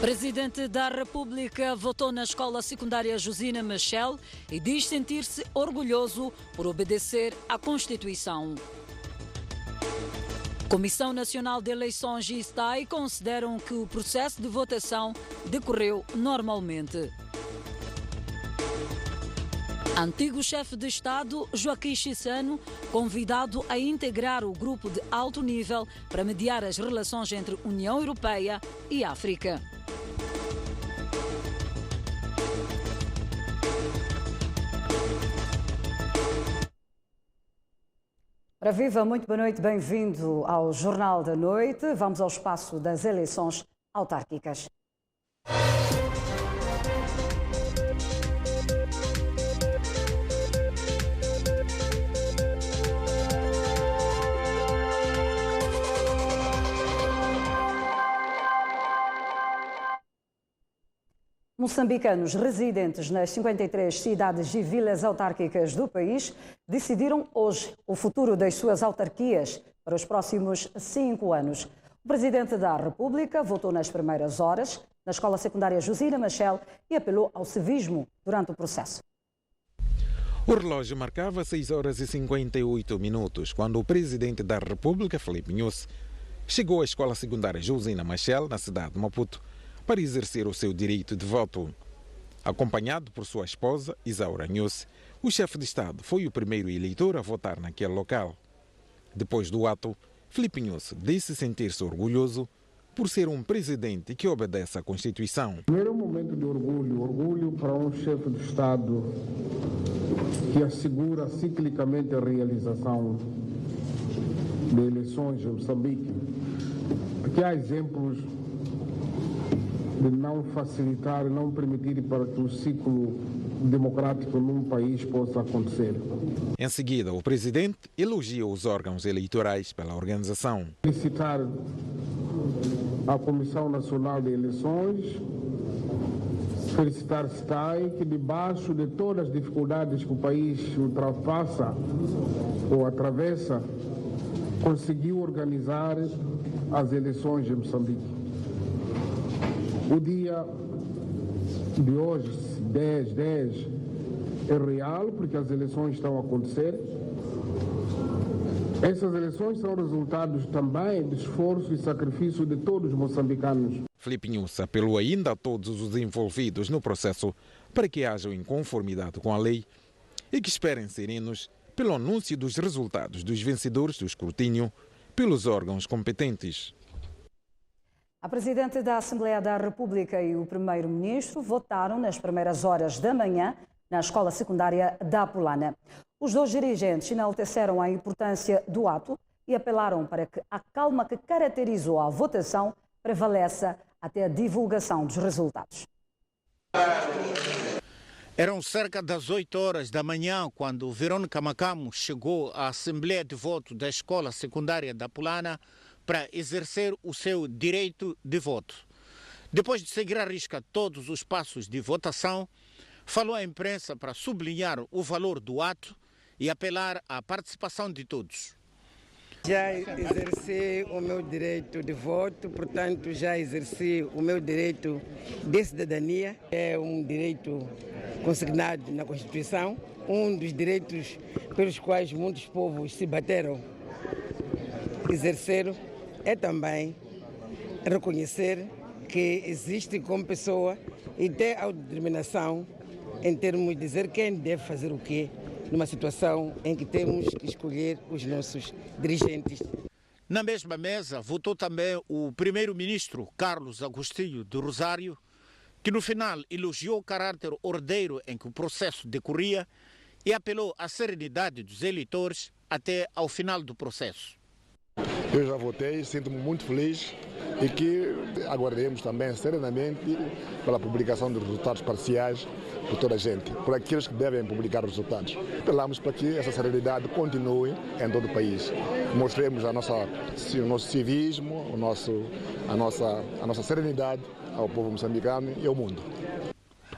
Presidente da República votou na escola secundária Josina Machel e diz sentir-se orgulhoso por obedecer à Constituição. Comissão Nacional de Eleições e STAI consideram que o processo de votação decorreu normalmente. Antigo chefe de Estado, Joaquim Chissano, convidado a integrar o grupo de alto nível para mediar as relações entre União Europeia e África. Ora viva, muito boa noite, bem-vindo ao Jornal da Noite. Vamos ao espaço das eleições autárquicas. Moçambicanos residentes nas 53 cidades e vilas autárquicas do país decidiram hoje o futuro das suas autarquias para os próximos 5 anos. O Presidente da República votou nas primeiras horas na escola secundária Josina Machel e apelou ao civismo durante o processo. O relógio marcava 6 horas e 58 minutos quando o Presidente da República, Filipe Nyusi, chegou à escola secundária Josina Machel, na cidade de Maputo, para exercer o seu direito de voto. Acompanhado por sua esposa, Isaura Nyusi, o chefe de Estado foi o primeiro eleitor a votar naquele local. Depois do ato, Filipe Nyusi disse sentir-se orgulhoso por ser um presidente que obedece à Constituição. Primeiro momento de orgulho para um chefe de Estado que assegura ciclicamente a realização de eleições em Moçambique, porque há exemplos de não facilitar, não permitir para que o ciclo democrático num país possa acontecer. Em seguida, o presidente elogiou os órgãos eleitorais pela organização. Felicitar a Comissão Nacional de Eleições, felicitar STAI, que debaixo de todas as dificuldades que o país ultrapassa ou atravessa, conseguiu organizar as eleições em Moçambique. O dia de hoje, 10/10, é real porque as eleições estão a acontecer. Essas eleições são resultados também de esforço e sacrifício de todos os moçambicanos. Filipe Nyusi apelou ainda a todos os envolvidos no processo para que hajam em conformidade com a lei e que esperem serenos pelo anúncio dos resultados dos vencedores do escrutínio pelos órgãos competentes. A Presidente da Assembleia da República e o Primeiro-Ministro votaram nas primeiras horas da manhã na escola secundária da Apolana. Os dois dirigentes enalteceram a importância do ato e apelaram para que a calma que caracterizou a votação prevaleça até a divulgação dos resultados. Eram cerca das 8 horas da manhã quando Verônica Macamo chegou à Assembleia de Voto da Escola Secundária da Apolana para exercer o seu direito de voto. Depois de seguir à risca todos os passos de votação, falou à imprensa para sublinhar o valor do ato e apelar à participação de todos. Já exerci o meu direito de voto, portanto já exerci o meu direito de cidadania. É um direito consignado na Constituição, um dos direitos pelos quais muitos povos se bateram, exerceram. É também reconhecer que existe como pessoa e ter autodeterminação em termos de dizer quem deve fazer o quê numa situação em que temos que escolher os nossos dirigentes. Na mesma mesa votou também o primeiro-ministro Carlos Agostinho do Rosário, que no final elogiou o caráter ordeiro em que o processo decorria e apelou à serenidade dos eleitores até ao final do processo. Eu já votei, sinto-me muito feliz e que aguardemos também serenamente pela publicação dos resultados parciais por toda a gente, por aqueles que devem publicar os resultados. Apelamos para que essa serenidade continue em todo o país. Mostremos o nosso civismo, a nossa serenidade ao povo moçambicano e ao mundo.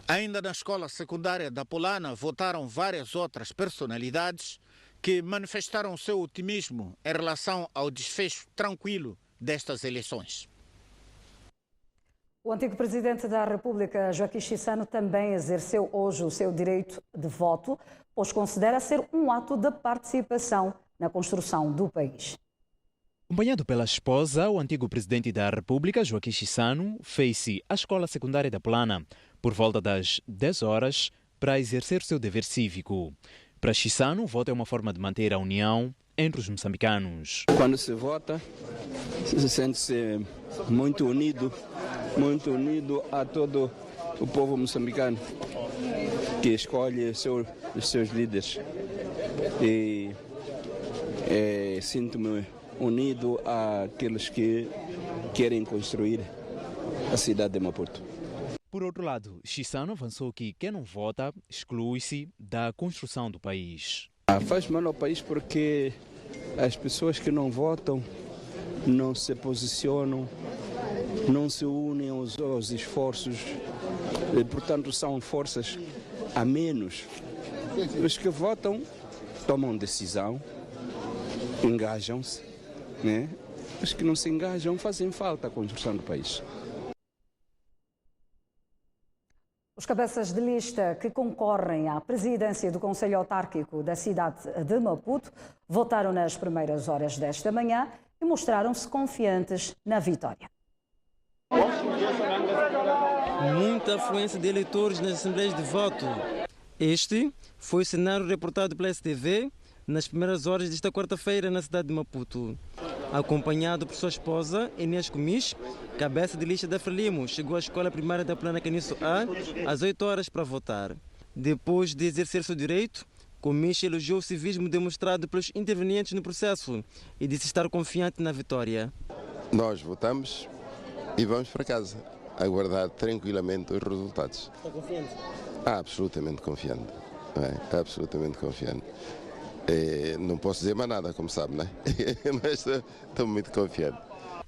Ainda na escola secundária da Apolana votaram várias outras personalidades que manifestaram seu otimismo em relação ao desfecho tranquilo destas eleições. O antigo presidente da República, Joaquim Chissano, também exerceu hoje o seu direito de voto, pois considera ser um ato de participação na construção do país. Acompanhado pela esposa, o antigo presidente da República, Joaquim Chissano, fez-se à escola secundária da Plana por volta das 10 horas para exercer seu dever cívico. Para Chissano, o voto é uma forma de manter a união entre os moçambicanos. Quando se vota, se sente-se muito unido a todo o povo moçambicano que escolhe os seus líderes. E sinto-me unido àqueles que querem construir a cidade de Maputo. Por outro lado, Chissano avançou que quem não vota exclui-se da construção do país. Faz mal ao país porque as pessoas que não votam não se posicionam, não se unem aos esforços, e, portanto são forças a menos. Os que votam tomam decisão, engajam-se, né? Os que não se engajam fazem falta à construção do país. Os cabeças de lista que concorrem à presidência do Conselho Autárquico da cidade de Maputo votaram nas primeiras horas desta manhã e mostraram-se confiantes na vitória. Muita afluência de eleitores nas assembleias de voto. Este foi o cenário reportado pela STV nas primeiras horas desta quarta-feira na cidade de Maputo. Acompanhado por sua esposa, Inês Comis, cabeça de lista da Frelimo, chegou à escola primária da Plana Caniço A às 8 horas para votar. Depois de exercer seu direito, Comis elogiou o civismo demonstrado pelos intervenientes no processo e disse estar confiante na vitória. Nós votamos e vamos para casa, aguardar tranquilamente os resultados. Está confiante? Absolutamente confiante. Absolutamente confiante. Não posso dizer mais nada, como sabe, né? Mas estou muito confiante.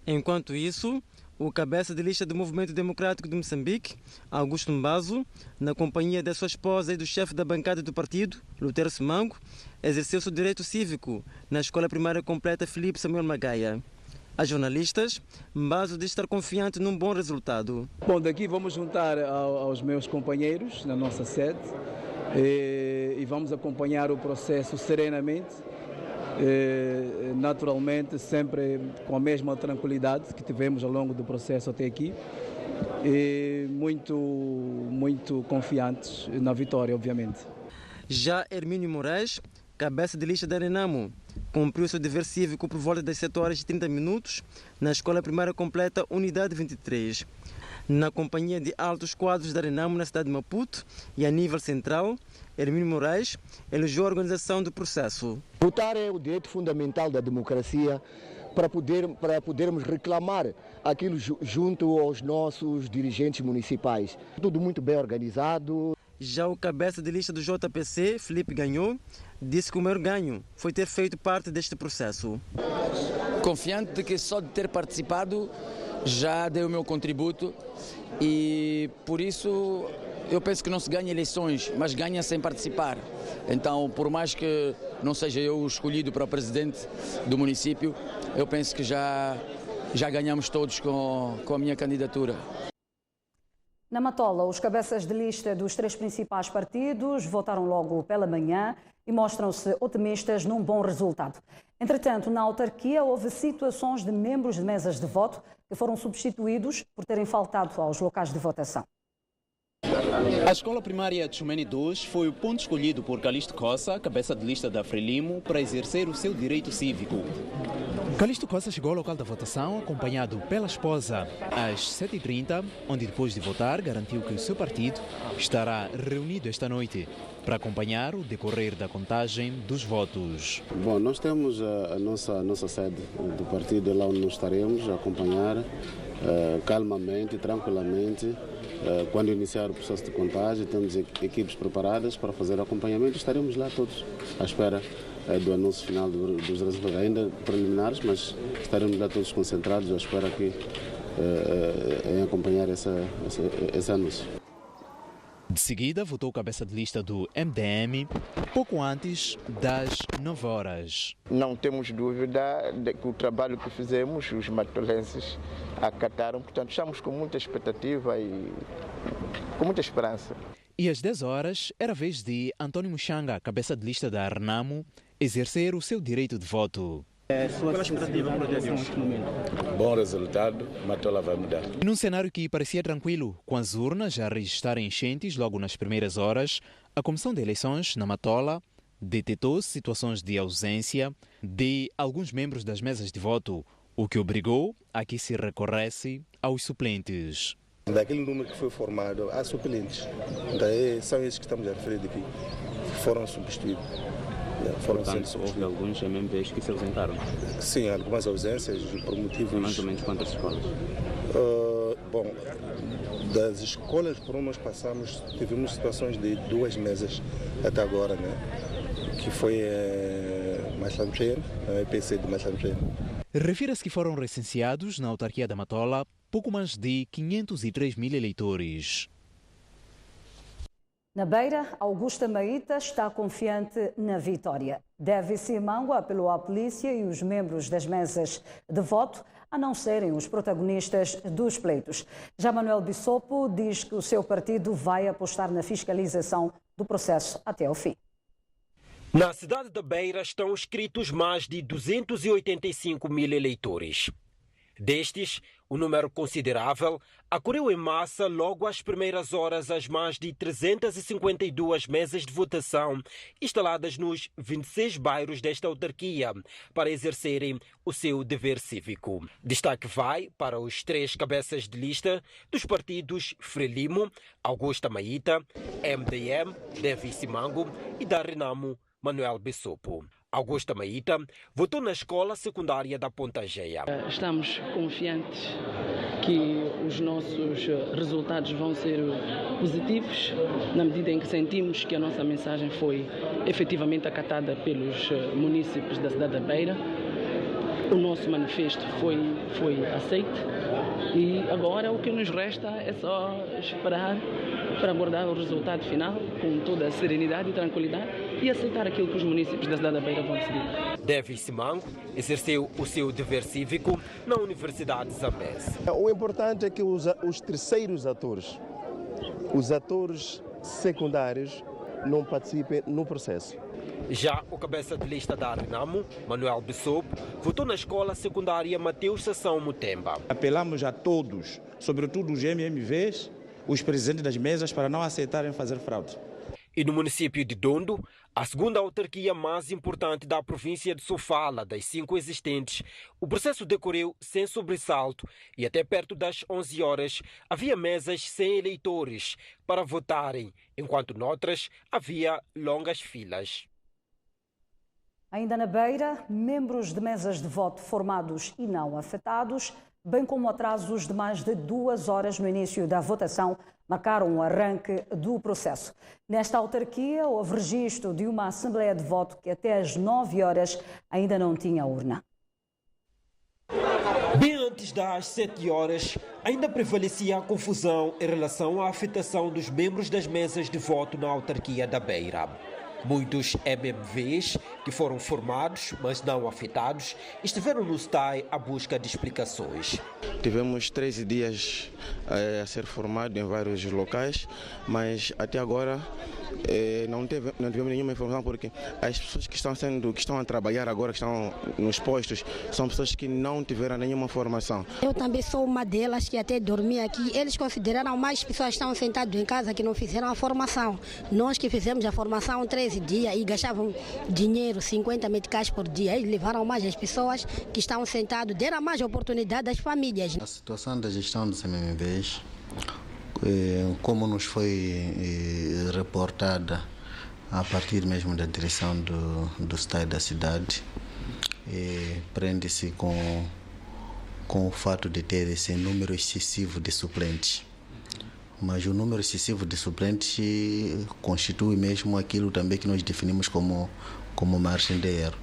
Enquanto isso, o cabeça de lista do Movimento Democrático de Moçambique, Augusto Mbazo, na companhia da sua esposa e do chefe da bancada do partido, Lutero Simango, exerceu seu direito cívico na escola primária completa Filipe Samuel Magaia. A jornalistas, Mbazo diz estar confiante num bom resultado. Bom, daqui vamos juntar aos meus companheiros na nossa sede e vamos acompanhar o processo serenamente, naturalmente, sempre com a mesma tranquilidade que tivemos ao longo do processo até aqui, e muito confiantes na vitória, obviamente. Já Hermínio Moraes, cabeça de lista da Renamo, cumpriu seu dever cívico por volta das 7 horas e 30 minutos na Escola Primária Completa Unidade 23. Na companhia de altos quadros da Renamo na cidade de Maputo e a nível central, Hermínio Moraes elogiou a organização do processo. Votar é o direito fundamental da democracia para podermos reclamar aquilo junto aos nossos dirigentes municipais. Tudo muito bem organizado. Já o cabeça de lista do JPC, Felipe Ganhou, disse que o maior ganho foi ter feito parte deste processo. Confiante de que só de ter participado já dei o meu contributo e por isso eu penso que não se ganha eleições, mas ganha sem participar. Então, por mais que não seja eu o escolhido para o presidente do município, eu penso que já ganhamos todos com a minha candidatura. Na Matola, os cabeças de lista dos 3 principais partidos votaram logo pela manhã e mostram-se otimistas num bom resultado. Entretanto, na autarquia houve situações de membros de mesas de voto que foram substituídos por terem faltado aos locais de votação. A escola primária de Chumene 2 foi o ponto escolhido por Calixto Coça, cabeça de lista da Frelimo, para exercer o seu direito cívico. Calixto Coça chegou ao local da votação acompanhado pela esposa às 7h30, onde depois de votar garantiu que o seu partido estará reunido esta noite para acompanhar o decorrer da contagem dos votos. Bom, nós temos a nossa sede do partido, lá onde nós estaremos a acompanhar calmamente, tranquilamente. Quando iniciar o processo de contagem, temos equipes preparadas para fazer acompanhamento. Estaremos lá todos à espera do anúncio final dos resultados, ainda preliminares, mas estaremos lá todos concentrados à espera em acompanhar esse anúncio. De seguida, votou o cabeça de lista do MDM, pouco antes das 9 horas. Não temos dúvida de que o trabalho que fizemos, os matolenses acataram. Portanto, estamos com muita expectativa e com muita esperança. E às 10 horas, era vez de António Muxanga, cabeça de lista da Renamo, exercer o seu direito de voto. Qual a expectativa para o dia de hoje? Bom resultado, Matola vai mudar. Num cenário que parecia tranquilo, com as urnas a registrar enchentes logo nas primeiras horas, a Comissão de Eleições, na Matola, detetou situações de ausência de alguns membros das mesas de voto, o que obrigou a que se recorresse aos suplentes. Daquele número que foi formado, há suplentes. Daí são esses que estamos a referir aqui, que foram substituídos. Portanto, houve alguns MMVs que se ausentaram? Sim, algumas ausências por motivos... Mais ou menos quantas escolas? Bom, das escolas por onde nós passamos, tivemos situações de 2 mesas até agora, né? Que foi Maslancheiro, a EPC de Maslancheiro. Refira-se que foram recenseados na autarquia da Matola pouco mais de 503 mil eleitores. Na Beira, Augusta Maíta está confiante na vitória. Davis Simango apelou à polícia e os membros das mesas de voto a não serem os protagonistas dos pleitos. Já Manuel Bissopo diz que o seu partido vai apostar na fiscalização do processo até ao fim. Na cidade da Beira estão inscritos mais de 285 mil eleitores. Destes, um número considerável acorreu em massa logo às primeiras horas às mais de 352 mesas de votação instaladas nos 26 bairros desta autarquia para exercerem o seu dever cívico. Destaque vai para os 3 cabeças de lista dos partidos Frelimo, Augusta Maíta, MDM, Davis Simango e da Renamo, Manuel Bissopo. Augusta Maíta votou na escola secundária da Ponta Geia. Estamos confiantes que os nossos resultados vão ser positivos, na medida em que sentimos que a nossa mensagem foi efetivamente acatada pelos munícipes da cidade da Beira. O nosso manifesto foi aceito e agora o que nos resta é só esperar para aguardar o resultado final com toda a serenidade e tranquilidade e aceitar aquilo que os munícipes da cidade da Beira vão decidir. Davis Simango exerceu o seu dever cívico na Universidade de Zambeze. O importante é que os terceiros atores, os atores secundários, não participem no processo. Já o cabeça de lista da Renamo, Manuel Bissopo, votou na escola secundária Mateus Sassão Mutemba. Apelamos a todos, sobretudo os MMVs, os presidentes das mesas, para não aceitarem fazer fraude. E no município de Dondo, a segunda autarquia mais importante da província de Sofala, das 5 existentes, o processo decorreu sem sobressalto e até perto das 11 horas havia mesas sem eleitores para votarem, enquanto noutras havia longas filas. Ainda na Beira, membros de mesas de voto formados e não afetados, bem como atrasos de mais de 2 horas no início da votação, marcaram o arranque do processo. Nesta autarquia, houve registro de uma assembleia de voto que até às 9 horas ainda não tinha urna. Bem antes das 7 horas, ainda prevalecia a confusão em relação à afetação dos membros das mesas de voto na autarquia da Beira. Muitos MMVs que foram formados, mas não afetados, estiveram no STAI à busca de explicações. Tivemos 13 dias a ser formado em vários locais, mas até agora não tivemos nenhuma informação, porque as pessoas que estão a trabalhar agora, que estão nos postos, são pessoas que não tiveram nenhuma formação. Eu também sou uma delas que até dormi aqui. Eles consideraram mais pessoas que estão sentadas em casa que não fizeram a formação. Nós que fizemos a formação 13 dias e gastavam dinheiro, 50 meticais por dia, e levaram mais as pessoas que estão sentadas, deram mais oportunidade às famílias. A situação da gestão dos MMVs, como nos foi reportada a partir mesmo da direção do STAI da cidade, prende-se com o fato de ter esse número excessivo de suplentes. Mas o número excessivo de suplentes constitui mesmo aquilo também que nós definimos como margem de erro.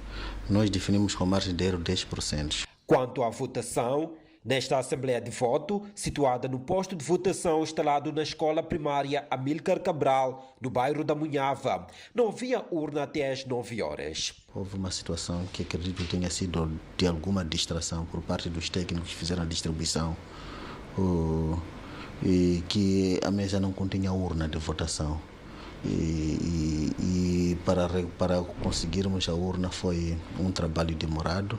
Nós definimos como margem de erro 10%. Quanto à votação, Nesta Assembleia de Voto, situada no posto de votação instalado na escola primária Amílcar Cabral, no bairro da Munhava, não havia urna até às 9 horas. Houve uma situação que acredito tenha sido de alguma distração por parte dos técnicos que fizeram a distribuição, e que a mesa não continha urna de votação. E para conseguirmos a urna foi um trabalho demorado.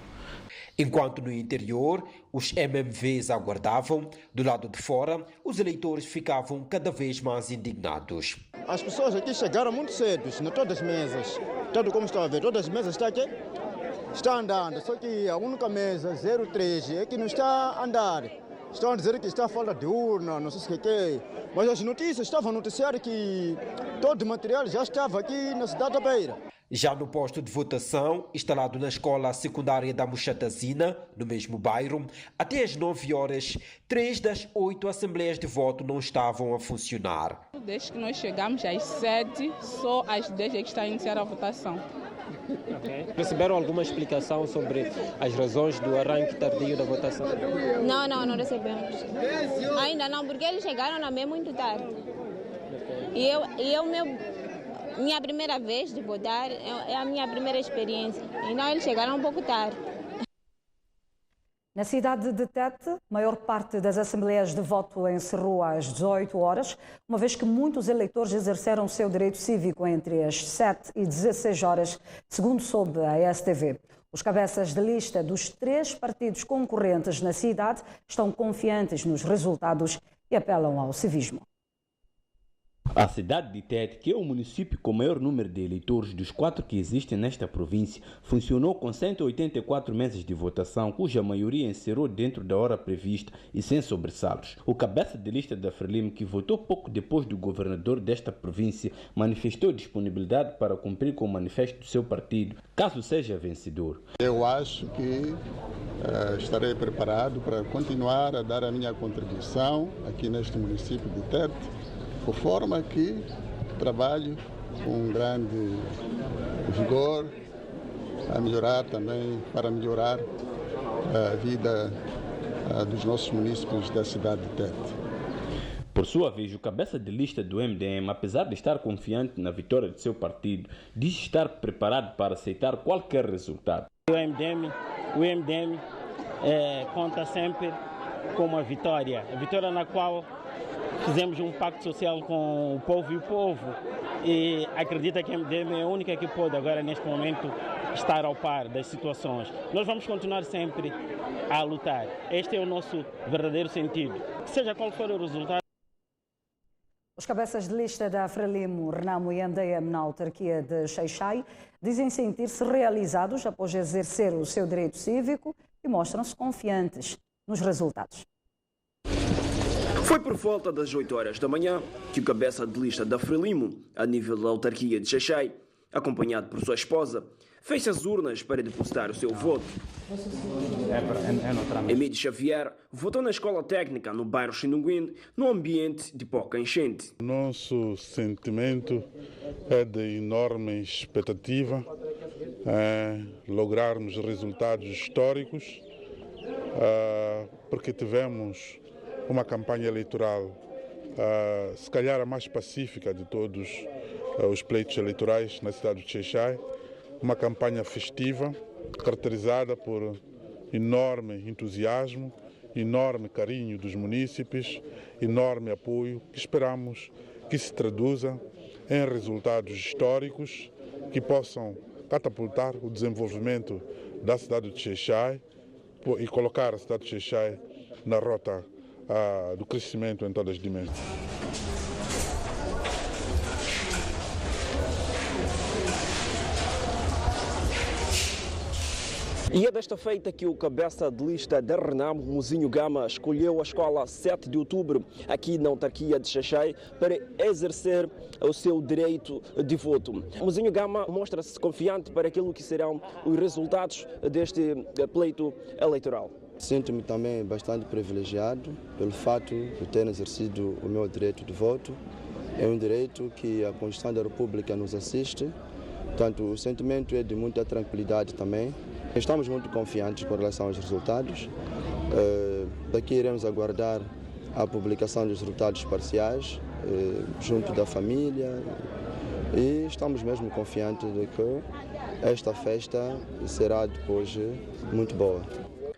Enquanto no interior os MMVs aguardavam, do lado de fora os eleitores ficavam cada vez mais indignados. As pessoas aqui chegaram muito cedo, não todas as mesas. Tanto como estão a ver, todas as mesas estão aqui, está andando, só que a única mesa 03 é que não está a andar. Estão a dizer que está a falta de urna, não sei o que. Mas as notícias estavam a noticiar que todo o material já estava aqui na cidade da Beira. Já no posto de votação, instalado na escola secundária da Muxatazina, no mesmo bairro, até às 9 horas, 3 das 8 assembleias de voto não estavam a funcionar. Desde que nós chegamos às 7, só às 10 é que está a iniciar a votação. Okay. Receberam alguma explicação sobre as razões do arranque tardio da votação? Não recebemos. Ainda não, porque eles chegaram também muito tarde. Minha primeira vez de votar é a minha primeira experiência. Então eles chegaram um pouco tarde. Na cidade de Tete, a maior parte das assembleias de voto encerrou às 18 horas, uma vez que muitos eleitores exerceram o seu direito cívico entre as 7 e 16 horas, segundo soube a STV. Os cabeças de lista dos 3 partidos concorrentes na cidade estão confiantes nos resultados e apelam ao civismo. A cidade de Tete, que é o município com o maior número de eleitores dos 4 que existem nesta província, funcionou com 184 mesas de votação, cuja maioria encerrou dentro da hora prevista e sem sobressaltos. O cabeça de lista da Frelimo, que votou pouco depois do governador desta província, manifestou disponibilidade para cumprir com o manifesto do seu partido, caso seja vencedor. Eu acho que estarei preparado para continuar a dar a minha contribuição aqui neste município de Tete, por forma que trabalho com grande vigor a melhorar também, para melhorar a vida dos nossos munícipes da cidade de Tete. Por sua vez, o cabeça de lista do MDM, apesar de estar confiante na vitória de seu partido, diz estar preparado para aceitar qualquer resultado. O MDM conta sempre com uma vitória, a vitória na qual fizemos um pacto social com o povo e acredita que a MDM é a única que pode agora neste momento estar ao par das situações. Nós vamos continuar sempre a lutar. Este é o nosso verdadeiro sentido. Seja qual for o resultado. Os cabeças de lista da Frelimo, Renamo e MDM na autarquia de Xai-Xai dizem sentir-se realizados após exercer o seu direito cívico e mostram-se confiantes nos resultados. Foi por volta das 8 horas da manhã que o cabeça de lista da Frelimo, a nível da autarquia de Xai-Xai, acompanhado por sua esposa, fez as urnas para depositar o seu voto. Emílio Xavier votou na escola técnica no bairro Xinunguin, num ambiente de pouca enchente. Nosso sentimento é de enorme expectativa, lograrmos resultados históricos, porque tivemos uma campanha eleitoral, se calhar a mais pacífica de todos os pleitos eleitorais na cidade de Xai-Xai, uma campanha festiva, caracterizada por enorme entusiasmo, enorme carinho dos munícipes, enorme apoio, que esperamos que se traduza em resultados históricos que possam catapultar o desenvolvimento da cidade de Xai-Xai e colocar a cidade de Xai-Xai na rota do crescimento em todas as dimensões. E é desta feita que o cabeça de lista da Renamo, Mozinho Gama, escolheu a escola 7 de outubro, aqui na autarquia de Xai-Xai, para exercer o seu direito de voto. Mozinho Gama mostra-se confiante para aquilo que serão os resultados deste pleito eleitoral. Sinto-me também bastante privilegiado pelo fato de ter exercido o meu direito de voto. É um direito que a Constituição da República nos assiste. Portanto, o sentimento é de muita tranquilidade também. Estamos muito confiantes com relação aos resultados. Daqui iremos aguardar a publicação dos resultados parciais junto da família e estamos mesmo confiantes de que esta festa será depois muito boa.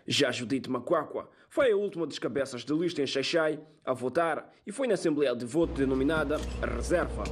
Já Judite Macuacua foi a última dos cabeças de lista em Xai-Xai a votar e foi na Assembleia de Voto denominada Reserva.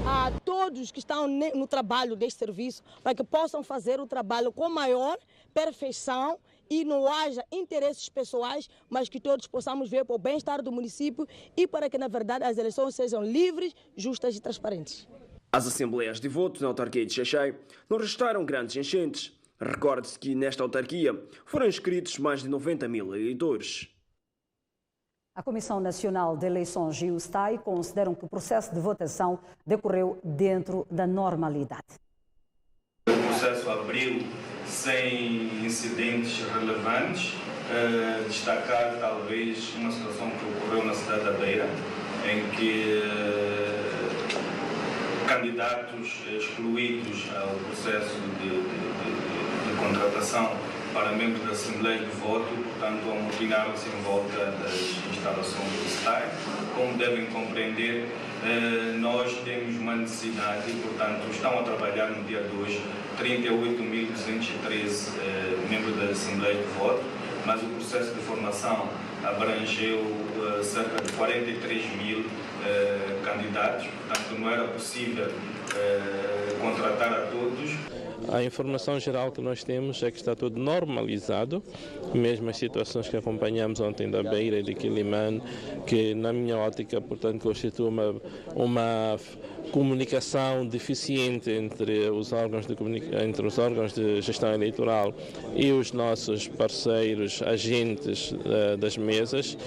A todos que estão no trabalho deste serviço, para que possam fazer o trabalho com maior perfeição e não haja interesses pessoais, mas que todos possamos ver para o bem-estar do município e para que, na verdade, as eleições sejam livres, justas e transparentes. As assembleias de voto na autarquia de Xai-Xai não registraram grandes enchentes. Recorde-se que nesta autarquia foram inscritos mais de 90 mil eleitores. A Comissão Nacional de Eleições e o STAI consideram que o processo de votação decorreu dentro da normalidade. O processo abriu sem incidentes relevantes. Destacar talvez uma situação que ocorreu na cidade da Beira, em que candidatos excluídos ao processo de contratação para membros da Assembleia de Voto, portanto, amotinaram-se em volta das instalações do STAI. Como devem compreender, nós temos uma necessidade e, portanto, estão a trabalhar no dia de hoje 38.213 membros da Assembleia de Voto, mas o processo de formação abrangeu cerca de 43 mil candidatos, portanto, não era possível contratar a todos. A informação geral que nós temos é que está tudo normalizado, mesmo as situações que acompanhamos ontem da Beira e de Quilimane, que na minha ótica, portanto, constitui uma comunicação deficiente entre os órgãos de gestão eleitoral e os nossos parceiros, agentes das mesas,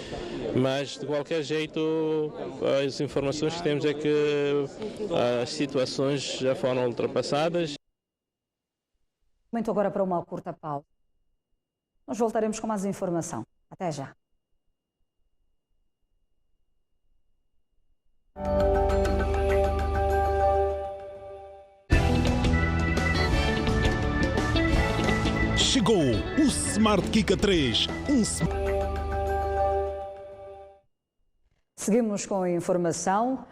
mas de qualquer jeito as informações que temos é que as situações já foram ultrapassadas. Momento agora para uma curta pausa. Nós voltaremos com mais informação. Até já. Chegou o Smart Kika 3. Seguimos com a informação.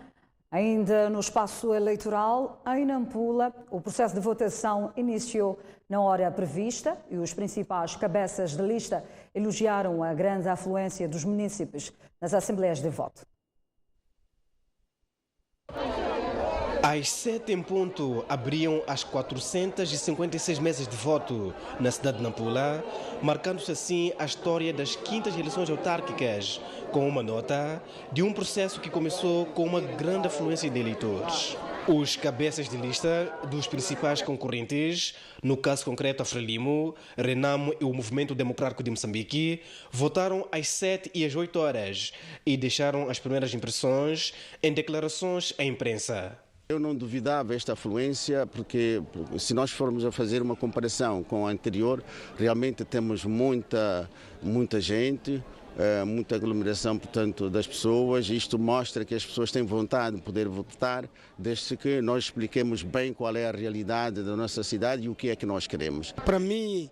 Ainda no espaço eleitoral, em Nampula, o processo de votação iniciou na hora prevista e os principais cabeças de lista elogiaram a grande afluência dos munícipes nas assembleias de voto. Às 7 em ponto, abriam as 456 mesas de voto na cidade de Nampula, marcando-se assim a história das 5ª eleições autárquicas, com uma nota de um processo que começou com uma grande afluência de eleitores. Os cabeças de lista dos principais concorrentes, no caso concreto a Frelimo, Renamo e o Movimento Democrático de Moçambique, votaram às 7 e às 8 horas e deixaram as primeiras impressões em declarações à imprensa. Eu não duvidava esta afluência, porque se nós formos a fazer uma comparação com a anterior, realmente temos muita gente, muita aglomeração, portanto, das pessoas. Isto mostra que as pessoas têm vontade de poder votar, desde que nós expliquemos bem qual é a realidade da nossa cidade e o que é que nós queremos. Para mim,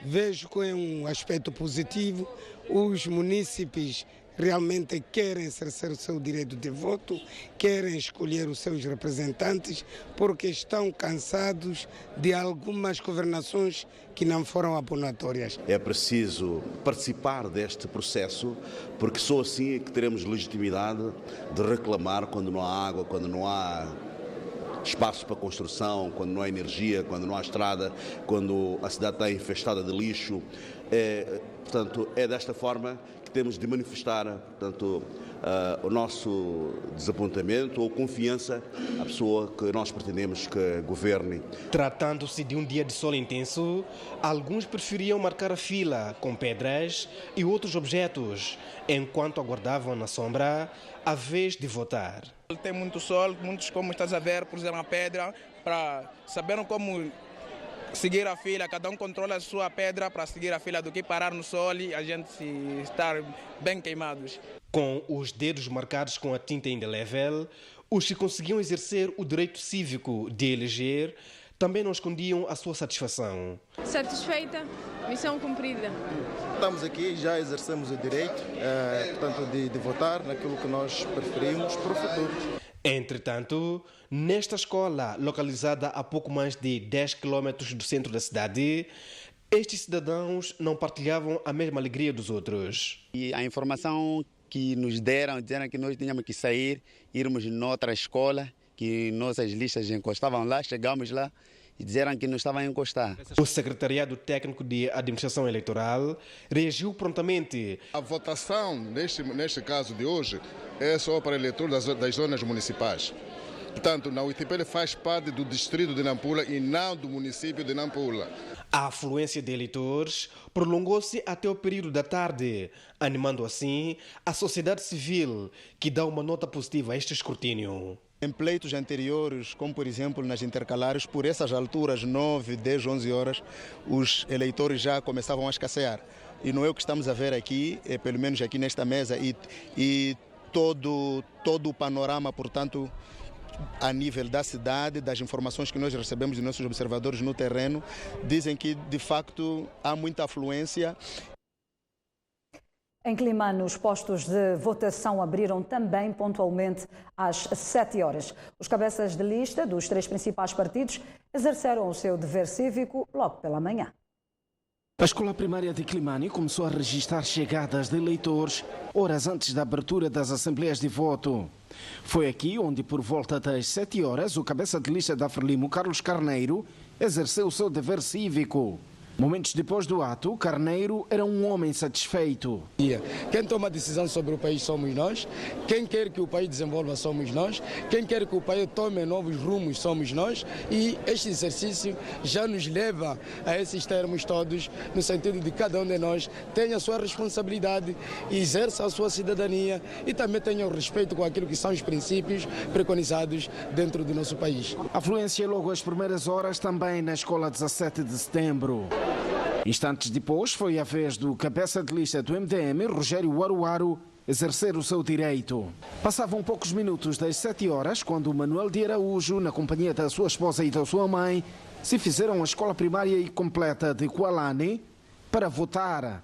vejo com um aspecto positivo. Os munícipes realmente querem exercer o seu direito de voto, querem escolher os seus representantes, porque estão cansados de algumas governações que não foram abonatórias. É preciso participar deste processo, porque só assim é que teremos legitimidade de reclamar quando não há água, quando não há espaço para construção, quando não há energia, quando não há estrada, quando a cidade está infestada de lixo. Portanto, é desta forma que temos de manifestar, portanto, o nosso desapontamento ou confiança à pessoa que nós pretendemos que governe. Tratando-se de um dia de sol intenso, alguns preferiam marcar a fila com pedras e outros objetos, enquanto aguardavam na sombra a vez de votar. Tem muito sol, muitos, como estás a ver, puseram a pedra para saberem como seguir a fila, cada um controla a sua pedra para seguir a fila do que parar no sol e a gente estar bem queimados. Com os dedos marcados com a tinta indelével, os que conseguiam exercer o direito cívico de eleger também não escondiam a sua satisfação. Satisfeita, missão cumprida. Estamos aqui, já exercemos o direito, portanto, de votar naquilo que nós preferimos para o futuro. Entretanto, nesta escola, localizada a pouco mais de 10 km do centro da cidade, estes cidadãos não partilhavam a mesma alegria dos outros. E a informação que nos deram, disseram que nós tínhamos que sair, irmos noutra escola, que nossas listas encostavam lá, chegamos lá e disseram que não estavam a encostar. O Secretariado Técnico de Administração Eleitoral reagiu prontamente. A votação, neste caso de hoje, é só para eleitores das zonas municipais. Portanto, na UTP faz parte do distrito de Nampula e não do município de Nampula. A afluência de eleitores prolongou-se até o período da tarde, animando assim a sociedade civil, que dá uma nota positiva a este escrutínio. Em pleitos anteriores, como por exemplo nas intercalares, por essas alturas, 9, 10, 11 horas, os eleitores já começavam a escassear. E não é o que estamos a ver aqui, pelo menos aqui nesta mesa, e todo o panorama, portanto, a nível da cidade, das informações que nós recebemos de nossos observadores no terreno, dizem que de facto há muita afluência. Em Climane, os postos de votação abriram também pontualmente às 7 horas. Os cabeças de lista dos 3 principais partidos exerceram o seu dever cívico logo pela manhã. A escola primária de Climane começou a registrar chegadas de eleitores horas antes da abertura das assembleias de voto. Foi aqui onde, por volta das 7 horas, o cabeça de lista da Frelimo, Carlos Carneiro, exerceu o seu dever cívico. Momentos depois do ato, Carneiro era um homem satisfeito. Quem toma a decisão sobre o país somos nós, quem quer que o país desenvolva somos nós, quem quer que o país tome novos rumos somos nós, e este exercício já nos leva a esses termos todos, no sentido de cada um de nós tenha a sua responsabilidade, exerça a sua cidadania e também tenha o respeito com aquilo que são os princípios preconizados dentro do nosso país. Afluência logo às primeiras horas também na escola 17 de setembro. Instantes depois, foi a vez do cabeça de lista do MDM, Rogério Waruwaru, exercer o seu direito. Passavam poucos minutos das 7 horas, quando Manuel de Araújo, na companhia da sua esposa e da sua mãe, se fizeram à escola primária e completa de Kualane para votar.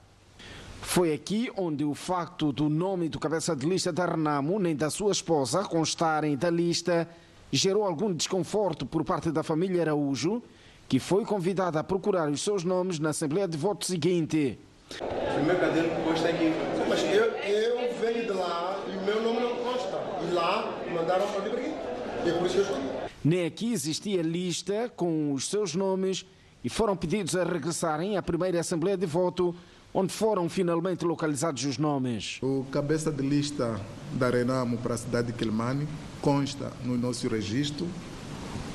Foi aqui onde o facto do nome do cabeça de lista da Renamo nem da sua esposa constarem da lista gerou algum desconforto por parte da família Araújo, que foi convidada a procurar os seus nomes na Assembleia de Voto seguinte. O meu caderno consta aqui, mas eu venho de lá e o meu nome não consta. E lá mandaram para vir aqui. E é por isso que eu escolhi. Nem aqui existia lista com os seus nomes e foram pedidos a regressarem à primeira Assembleia de Voto, onde foram finalmente localizados os nomes. O cabeça de lista da Renamo para a cidade de Climane consta no nosso registro.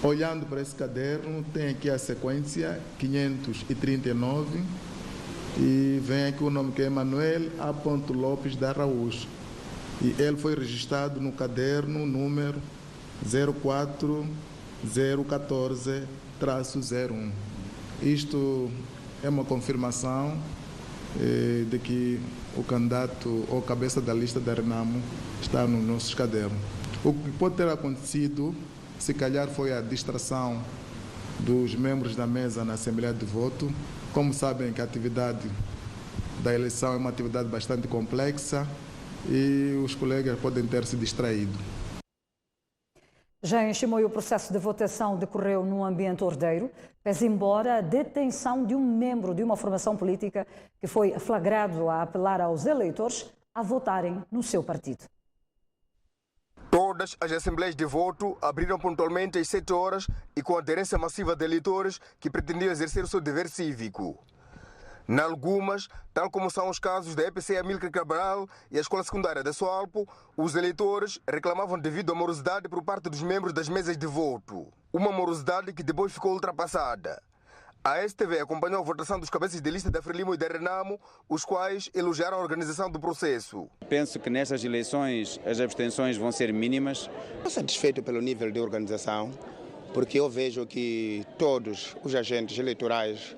Olhando para esse caderno, tem aqui a sequência 539 e vem aqui o nome que é Manuel A. Lopes da Araújo. E ele foi registrado no caderno número 04014-01. Isto é uma confirmação de que o candidato ou cabeça da lista da Renamo está nos nossos cadernos. O que pode ter acontecido, se calhar, foi a distração dos membros da mesa na Assembleia de Voto. Como sabem que a atividade da eleição é uma atividade bastante complexa e os colegas podem ter se distraído. Já em Chimoio, o processo de votação decorreu num ambiente ordeiro, pese embora a detenção de um membro de uma formação política que foi flagrado a apelar aos eleitores a votarem no seu partido. Todas as assembleias de voto abriram pontualmente às 7 horas e com aderência massiva de eleitores que pretendiam exercer o seu dever cívico. Em algumas, tal como são os casos da EPC Amílcar Cabral e a Escola Secundária da Soalpo, os eleitores reclamavam devido à morosidade por parte dos membros das mesas de voto. Uma morosidade que depois ficou ultrapassada. A STV acompanhou a votação dos cabeças de lista da Frelimo e da Renamo, os quais elogiaram a organização do processo. Penso que nestas eleições as abstenções vão ser mínimas. Estou satisfeito pelo nível de organização, porque eu vejo que todos os agentes eleitorais,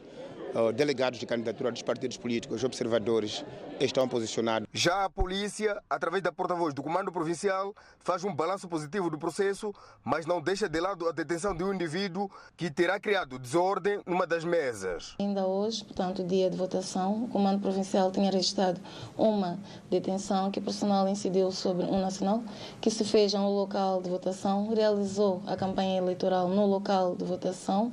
delegados de candidatura dos partidos políticos, observadores, estão posicionados. Já a polícia, através da porta-voz do Comando Provincial, faz um balanço positivo do processo, mas não deixa de lado a detenção de um indivíduo que terá criado desordem numa das mesas. Ainda hoje, portanto, dia de votação, o Comando Provincial tinha registrado uma detenção que, por sinal, incidiu sobre um nacional que se fez no local de votação, realizou a campanha eleitoral no local de votação.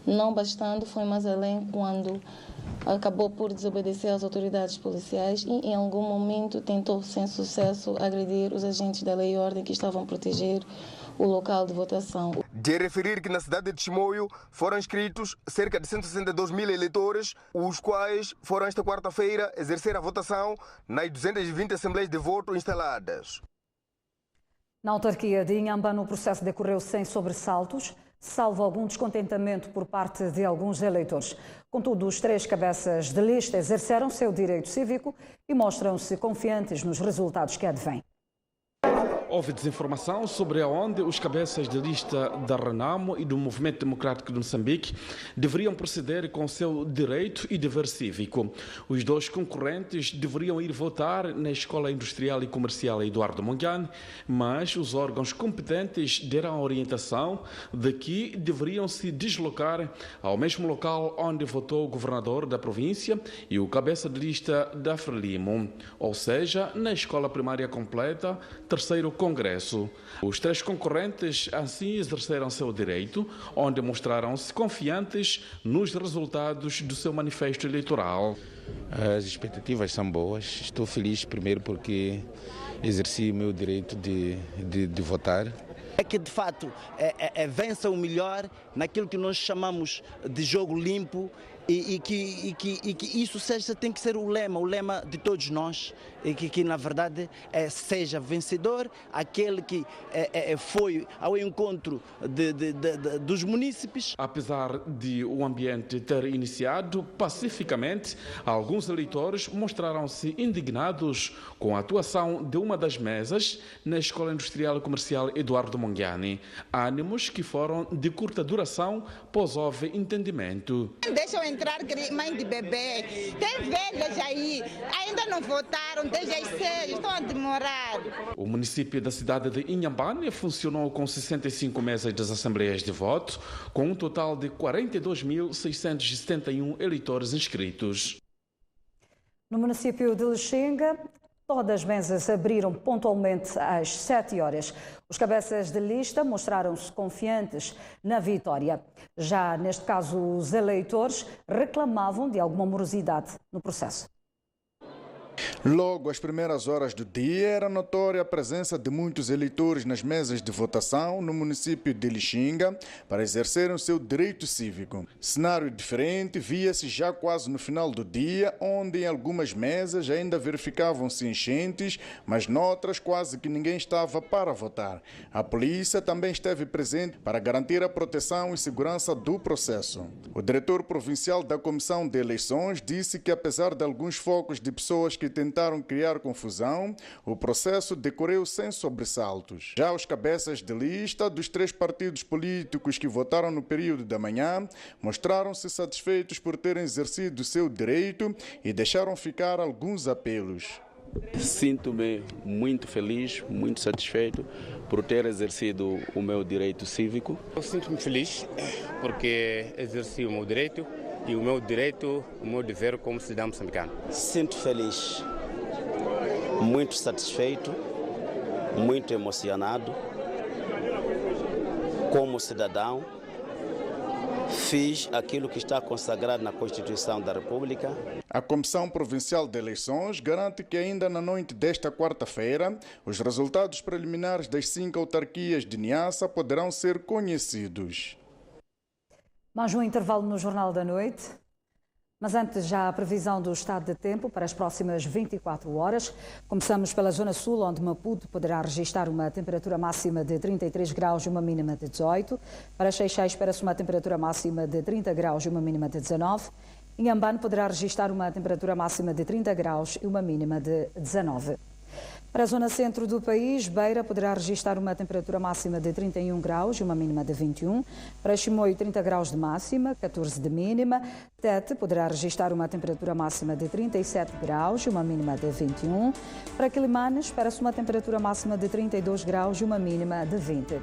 Não bastando, foi mais além quando acabou por desobedecer às autoridades policiais e em algum momento tentou, sem sucesso, agredir os agentes da lei e ordem que estavam a proteger o local de votação. De referir que na cidade de Chimoio foram inscritos cerca de 162 mil eleitores, os quais foram esta quarta-feira exercer a votação nas 220 assembleias de voto instaladas. Na autarquia de Inhambane, o processo decorreu sem sobressaltos, salvo algum descontentamento por parte de alguns eleitores. Contudo, os 3 cabeças de lista exerceram seu direito cívico e mostram-se confiantes nos resultados que advêm. Houve desinformação sobre aonde os cabeças de lista da Renamo e do Movimento Democrático de Moçambique deveriam proceder com seu direito e dever cívico. Os 2 concorrentes deveriam ir votar na Escola Industrial e Comercial Eduardo Mondlane, mas os órgãos competentes deram a orientação de que deveriam se deslocar ao mesmo local onde votou o governador da província e o cabeça de lista da Frelimo, ou seja, na Escola Primária Completa, 3º Congresso. Os 3 concorrentes assim exerceram seu direito, onde mostraram-se confiantes nos resultados do seu manifesto eleitoral. As expectativas são boas. Estou feliz primeiro porque exerci o meu direito de votar. É que de fato vença o melhor naquilo que nós chamamos de jogo limpo e que isso tem que ser o lema de todos nós, e que na verdade seja vencedor aquele que foi ao encontro dos munícipes. Apesar de o ambiente ter iniciado pacificamente, alguns eleitores mostraram-se indignados com a atuação de uma das mesas na Escola Industrial e Comercial Eduardo Mondlane. Ânimos que foram de curta duração, pois houve entendimento. Deixam entrar mãe de bebê, tem velhas aí, ainda não votaram desde as 6, estão a demorar. O município da cidade de Inhambane funcionou com 65 mesas das assembleias de voto, com um total de 42.671 eleitores inscritos. No município de Lixinga, todas as mesas abriram pontualmente às 7 horas. Os cabeças de lista mostraram-se confiantes na vitória. Já neste caso, os eleitores reclamavam de alguma morosidade no processo. Logo às primeiras horas do dia, era notória a presença de muitos eleitores nas mesas de votação no município de Lixinga para exercerem o seu direito cívico. Cenário diferente via-se já quase no final do dia, onde em algumas mesas ainda verificavam-se enchentes, mas noutras quase que ninguém estava para votar. A polícia também esteve presente para garantir a proteção e segurança do processo. O diretor provincial da Comissão de Eleições disse que, apesar de alguns focos de pessoas que tentaram criar confusão, o processo decorreu sem sobressaltos. Já os cabeças de lista dos 3 partidos políticos que votaram no período da manhã mostraram-se satisfeitos por terem exercido seu direito e deixaram ficar alguns apelos. Sinto-me muito feliz, muito satisfeito por ter exercido o meu direito cívico. Eu sinto-me feliz porque exerci o meu direito e o meu direito, o meu dever como cidadão moçambicano. Sinto feliz, muito satisfeito, muito emocionado. Como cidadão, fiz aquilo que está consagrado na Constituição da República. A Comissão Provincial de Eleições garante que ainda na noite desta quarta-feira, os resultados preliminares das 5 autarquias de Niassa poderão ser conhecidos. Mais um intervalo no Jornal da Noite. Mas antes, já a previsão do estado de tempo para as próximas 24 horas. Começamos pela Zona Sul, onde Maputo poderá registrar uma temperatura máxima de 33 graus e uma mínima de 18. Para Xai-Xai espera-se uma temperatura máxima de 30 graus e uma mínima de 19. Inhambane poderá registrar uma temperatura máxima de 30 graus e uma mínima de 19. Para a zona centro do país, Beira poderá registrar uma temperatura máxima de 31 graus e uma mínima de 21. Para Chimoio, 30 graus de máxima, 14 de mínima. Tete poderá registrar uma temperatura máxima de 37 graus e uma mínima de 21. Para Quilimane, espera-se uma temperatura máxima de 32 graus e uma mínima de 20.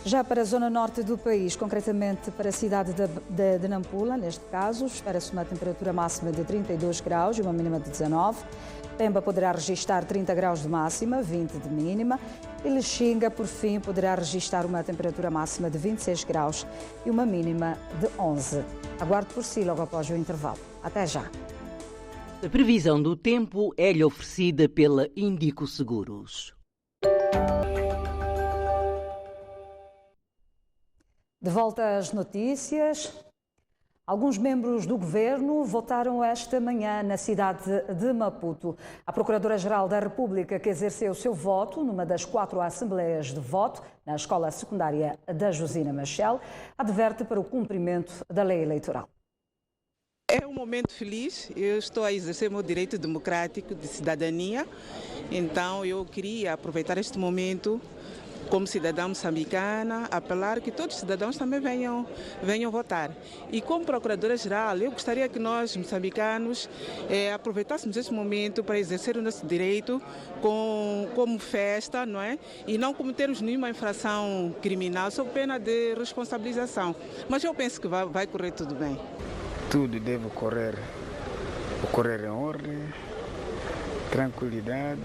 Já para a zona norte do país, concretamente para a cidade de Nampula, neste caso, espera-se uma temperatura máxima de 32 graus e uma mínima de 19. Pemba poderá registrar 30 graus de máxima, 20 de mínima. E Lixinga, por fim, poderá registrar uma temperatura máxima de 26 graus e uma mínima de 11. Aguarde por si logo após o intervalo. Até já. A previsão do tempo é-lhe oferecida pela Índico Seguros. De volta às notícias. Alguns membros do governo votaram esta manhã na cidade de Maputo. A Procuradora-Geral da República, que exerceu o seu voto numa das 4 assembleias de voto na escola secundária da Josina Machel, adverte para o cumprimento da lei eleitoral. É um momento feliz, eu estou a exercer meu direito democrático de cidadania, então eu queria aproveitar este momento como cidadã moçambicana, apelar que todos os cidadãos também venham votar. E como Procuradora-Geral, eu gostaria que nós, moçambicanos, aproveitássemos este momento para exercer o nosso direito como festa, não é? E não cometermos nenhuma infração criminal, sob pena de responsabilização. Mas eu penso que vai correr tudo bem. Tudo deve ocorrer em ordem, tranquilidade,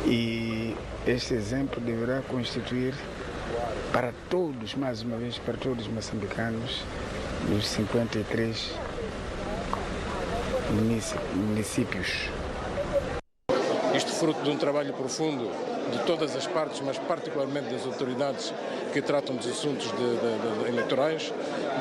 e este exemplo deverá constituir para todos, mais uma vez, para todos os moçambicanos, dos 53 municípios. Isto fruto de um trabalho profundo de todas as partes, mas particularmente das autoridades que tratam dos assuntos eleitorais,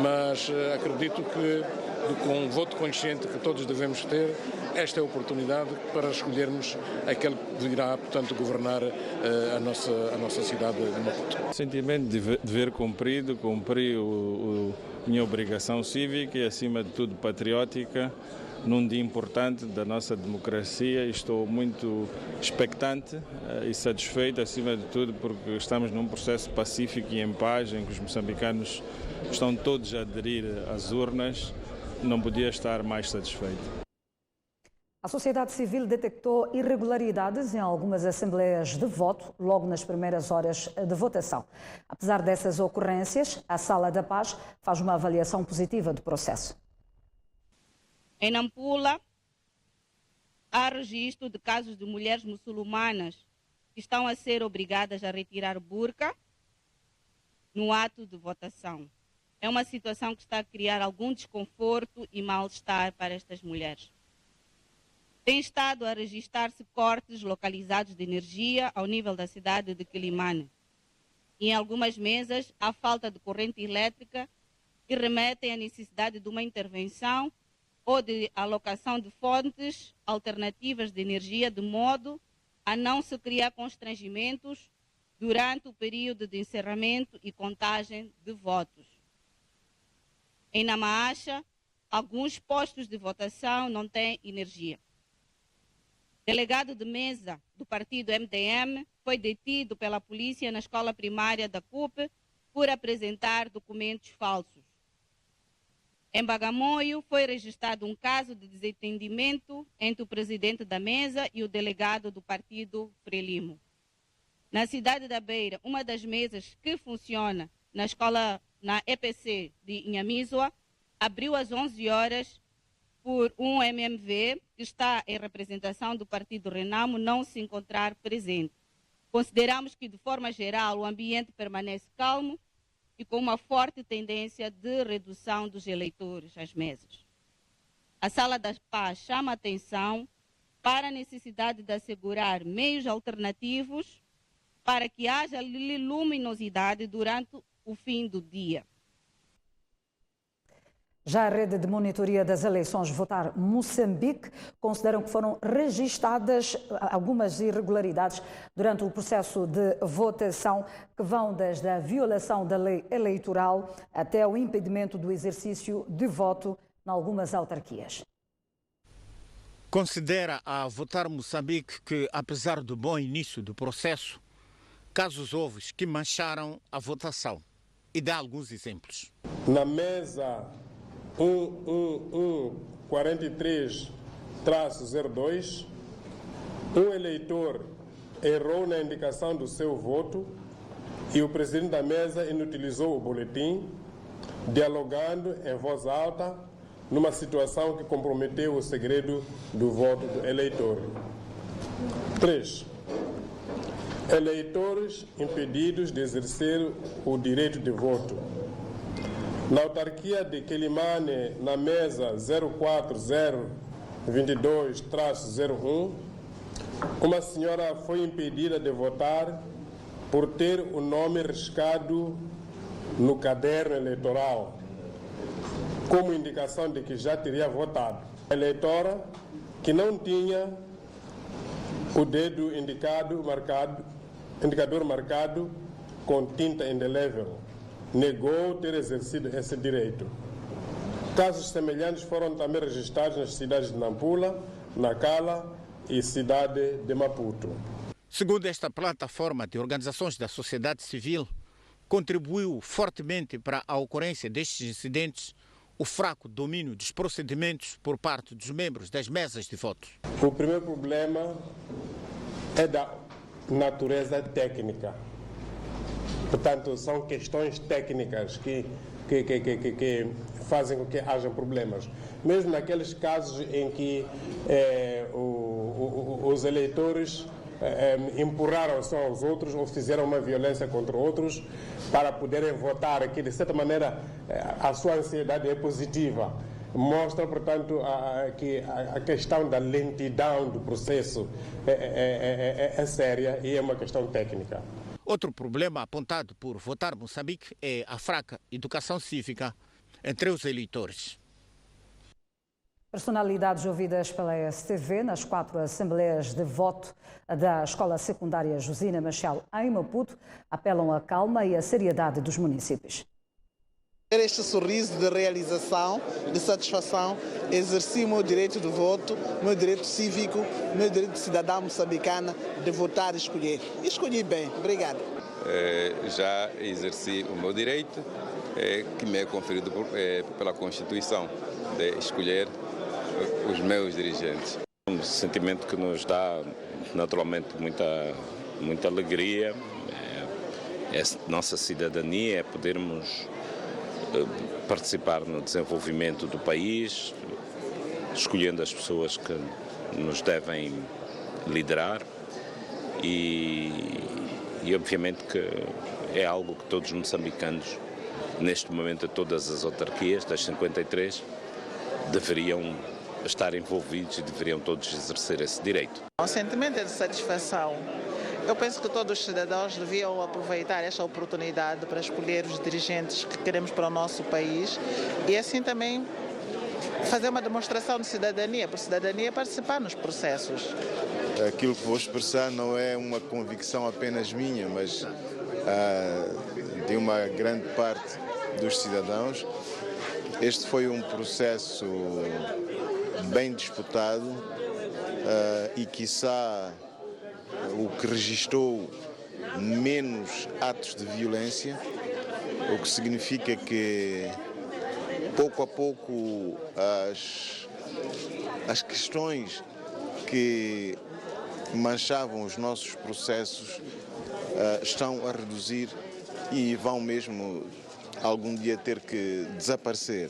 mas acredito que com um voto consciente que todos devemos ter, esta é a oportunidade para escolhermos aquele que virá, portanto, governar a nossa cidade de Maputo. Sentimento de dever cumprido, cumpri a minha obrigação cívica e, acima de tudo, patriótica, num dia importante da nossa democracia. Estou muito expectante e satisfeito, acima de tudo, porque estamos num processo pacífico e em paz, em que os moçambicanos estão todos a aderir às urnas. Não podia estar mais satisfeito. A sociedade civil detectou irregularidades em algumas assembleias de voto logo nas primeiras horas de votação. Apesar dessas ocorrências, a Sala da Paz faz uma avaliação positiva do processo. Em Nampula, há registro de casos de mulheres muçulmanas que estão a ser obrigadas a retirar burca no ato de votação. É uma situação que está a criar algum desconforto e mal-estar para estas mulheres. Tem estado a registrar-se cortes localizados de energia ao nível da cidade de Quilimane. Em algumas mesas, há falta de corrente elétrica e remetem à necessidade de uma intervenção ou de alocação de fontes alternativas de energia, de modo a não se criar constrangimentos durante o período de encerramento e contagem de votos. Em Namaacha, alguns postos de votação não têm energia. Delegado de mesa do partido MDM foi detido pela polícia na escola primária da CUP por apresentar documentos falsos. Em Bagamoio, foi registrado um caso de desentendimento entre o presidente da mesa e o delegado do partido Frelimo. Na cidade da Beira, uma das mesas que funciona na EPC de Inhamisua, abriu às 11 horas por um MMV que está em representação do partido Renamo não se encontrar presente. Consideramos que, de forma geral, o ambiente permanece calmo e com uma forte tendência de redução dos eleitores às mesas. A Sala da Paz chama a atenção para a necessidade de assegurar meios alternativos para que haja luminosidade durante o fim do dia. Já a rede de monitoria das eleições Votar Moçambique consideram que foram registadas algumas irregularidades durante o processo de votação que vão desde a violação da lei eleitoral até o impedimento do exercício de voto em algumas autarquias. Considera a Votar Moçambique que, apesar do bom início do processo, casos houve que mancharam a votação. E dá alguns exemplos. Na mesa 11143-02, um eleitor errou na indicação do seu voto e o presidente da mesa inutilizou o boletim, dialogando em voz alta numa situação que comprometeu o segredo do voto do eleitor. 3. Eleitores impedidos de exercer o direito de voto. Na autarquia de Quelimane, na mesa 04022-01, uma senhora foi impedida de votar por ter o nome riscado no caderno eleitoral, como indicação de que já teria votado. A eleitora que não tinha o dedo indicador marcado com tinta indelével, negou ter exercido esse direito. Casos semelhantes foram também registrados nas cidades de Nampula, Nacala e cidade de Maputo. Segundo esta plataforma de organizações da sociedade civil, contribuiu fortemente para a ocorrência destes incidentes o fraco domínio dos procedimentos por parte dos membros das mesas de voto. O primeiro problema é da natureza técnica. Portanto, são questões técnicas que fazem com que haja problemas. Mesmo naqueles casos em que os eleitores empurraram-se aos outros ou fizeram uma violência contra outros para poderem votar, que de certa maneira a sua ansiedade é positiva. Mostra, portanto, que a questão da lentidão do processo é séria e é uma questão técnica. Outro problema apontado por Votar Moçambique é a fraca educação cívica entre os eleitores. Personalidades ouvidas pela STV nas 4 assembleias de voto da Escola Secundária Josina Machel em Maputo apelam à calma e à seriedade dos municípios. Ter este sorriso de realização, de satisfação, exerci o meu direito de voto, o meu direito cívico, o meu direito de cidadão moçambicana de votar e escolher. E escolhi bem. Obrigado. Já exerci o meu direito, que me é conferido pela Constituição, de escolher os meus dirigentes. Um sentimento que nos dá naturalmente muita alegria, é nossa cidadania, é podermos participar no desenvolvimento do país, escolhendo as pessoas que nos devem liderar e obviamente que é algo que todos os moçambicanos, neste momento, a todas as autarquias das 53, deveriam estar envolvidos e deveriam todos exercer esse direito. O sentimento é de satisfação. Eu penso que todos os cidadãos deviam aproveitar esta oportunidade para escolher os dirigentes que queremos para o nosso país e assim também fazer uma demonstração de cidadania, por cidadania participar nos processos. Aquilo que vou expressar não é uma convicção apenas minha, mas de uma grande parte dos cidadãos. Este foi um processo bem disputado e, quiçá, o que registrou menos atos de violência, o que significa que, pouco a pouco, as questões que manchavam os nossos processos estão a reduzir e vão mesmo algum dia ter que desaparecer.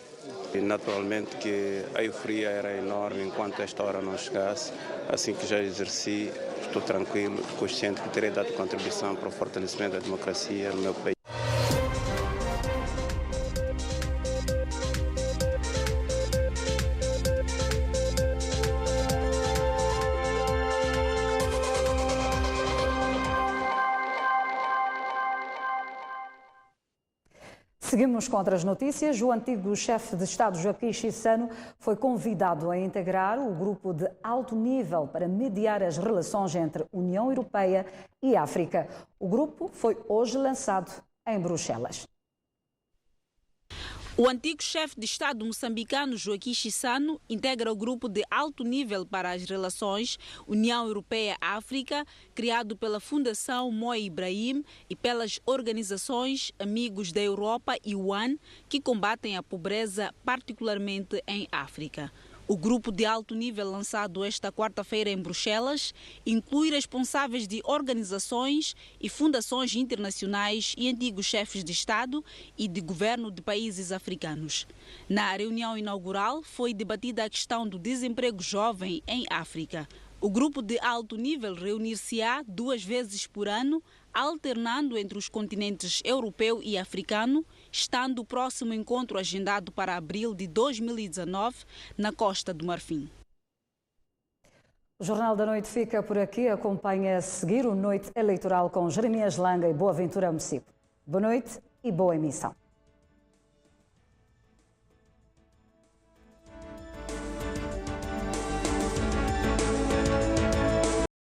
E naturalmente que a euforia era enorme enquanto esta hora não chegasse. Assim que já exerci, estou tranquilo, consciente que terei dado contribuição para o fortalecimento da democracia no meu país. Seguimos com outras notícias. O antigo chefe de Estado, Joaquim Chissano, foi convidado a integrar o grupo de alto nível para mediar as relações entre União Europeia e África. O grupo foi hoje lançado em Bruxelas. O antigo chefe de Estado moçambicano Joaquim Chissano integra o grupo de alto nível para as relações União Europeia-África, criado pela Fundação Moi Ibrahim e pelas organizações Amigos da Europa e UN, que combatem a pobreza, particularmente em África. O grupo de alto nível lançado esta quarta-feira em Bruxelas inclui responsáveis de organizações e fundações internacionais e antigos chefes de Estado e de governo de países africanos. Na reunião inaugural foi debatida a questão do desemprego jovem em África. O grupo de alto nível reunir-se-á 2 vezes por ano, alternando entre os continentes europeu e africano, estando o próximo encontro agendado para abril de 2019 na Costa do Marfim. O Jornal da Noite fica por aqui. Acompanhe a seguir o Noite Eleitoral com Jeremias Langa e Boaventura Mocipo. Boa noite e boa emissão.